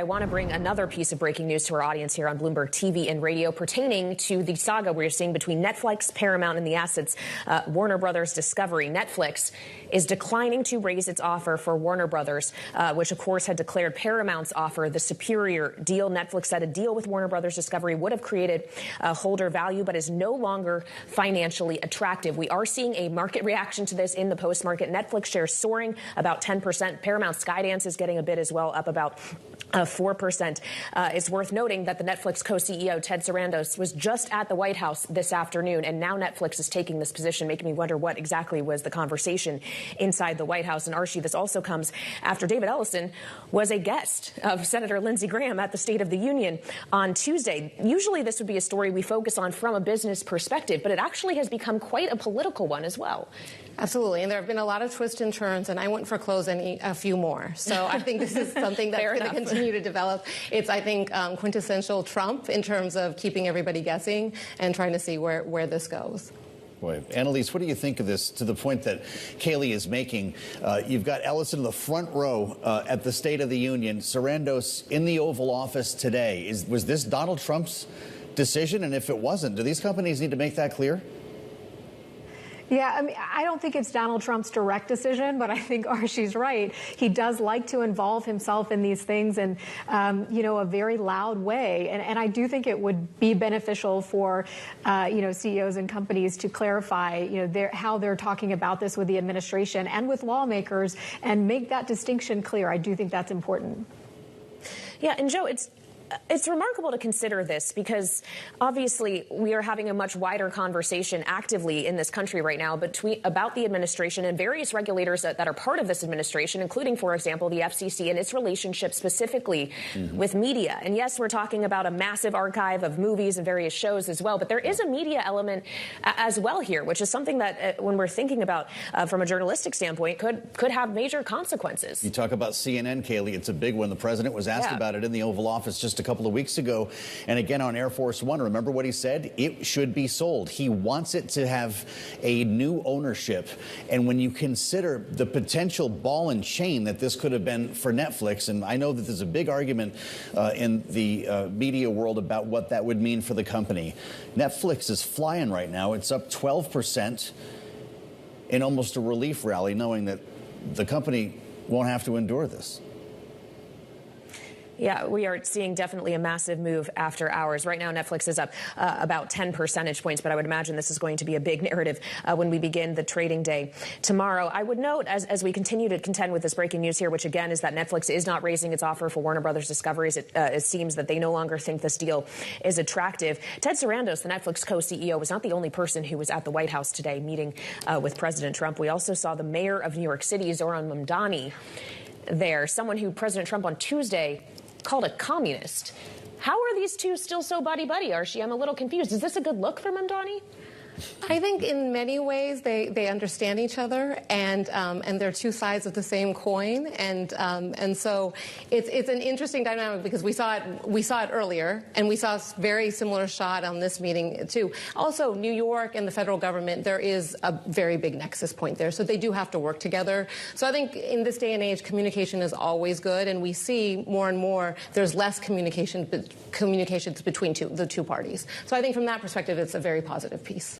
I want to bring another piece of breaking news to our audience here on Bloomberg TV and radio pertaining to the saga we're seeing between Netflix, Paramount, and the assets Warner Brothers Discovery. Netflix is declining to raise its offer for Warner Brothers, which, of course, had declared Paramount's offer the superior deal. Netflix said a deal with Warner Brothers Discovery would have created holder value, but is no longer financially attractive. We are seeing a market reaction to this in the post-market. Netflix shares soaring about 10%. Paramount Skydance is getting a bid as well, up about 4%. It's worth noting that the Netflix co-CEO, Ted Sarandos, was just at the White House this afternoon, and now Netflix is taking this position, making me wonder what exactly was the conversation inside the White House. And Arshi, this also comes after David Ellison was a guest of Senator Lindsey Graham at the State of the Union on Tuesday. Usually this would be a story we focus on from a business perspective, but it actually has become quite a political one as well. Absolutely. And there have been a lot of twists and turns, and I wouldn't foreclose a few more. So I think this is something that's going to continue to develop. It's, I think, quintessential Trump in terms of keeping everybody guessing and trying to see where this goes. Boy, Annalise, what do you think of this, to the point that Kailey is making? You've got Ellison in the front row at the State of the Union, Sarandos in the Oval Office today. Was this Donald Trump's decision? And if it wasn't, do these companies need to make that clear? Yeah, I mean, I don't think it's Donald Trump's direct decision, but I think Arshi's right. He does like to involve himself in these things in, a very loud way. And I do think it would be beneficial for, CEOs and companies to clarify, how they're talking about this with the administration and with lawmakers and make that distinction clear. I do think that's important. Yeah, and Joe, it's remarkable to consider this because obviously we are having a much wider conversation actively in this country right now about the administration and various regulators that are part of this administration, including, for example, the FCC and its relationship specifically with media. And yes, we're talking about a massive archive of movies and various shows as well, but there is a media element as well here, which is something that when we're thinking about from a journalistic standpoint could have major consequences. You talk about CNN, Kailey. It's a big one. The president was asked about it in the Oval Office just a couple of weeks ago, and again on Air Force One. Remember what he said? It should be sold. He wants it to have a new ownership. And when you consider the potential ball and chain that this could have been for Netflix, and I know that there's a big argument in the media world about what that would mean for the company. Netflix is flying right now. It's up 12% in almost a relief rally, knowing that the company won't have to endure this. Yeah, we are seeing definitely a massive move after hours. Right now, Netflix is up about 10 percentage points, but I would imagine this is going to be a big narrative when we begin the trading day tomorrow. I would note, as we continue to contend with this breaking news here, which again is that Netflix is not raising its offer for Warner Brothers Discovery. It seems that they no longer think this deal is attractive. Ted Sarandos, the Netflix co-CEO, was not the only person who was at the White House today meeting with President Trump. We also saw the mayor of New York City, Zohran Mamdani, there, someone who President Trump on Tuesday called a communist. How are these two still so buddy-buddy, Arshi? I'm a little confused. Is this a good look for Mamdani? I think in many ways they understand each other, and they're two sides of the same coin, and so it's an interesting dynamic because we saw it earlier, and we saw a very similar shot on this meeting too. Also, New York and the federal government, there is a very big nexus point there, so they do have to work together. So I think in this day and age, communication is always good, and we see more and more there's less communications between the two parties. So I think from that perspective, it's a very positive piece.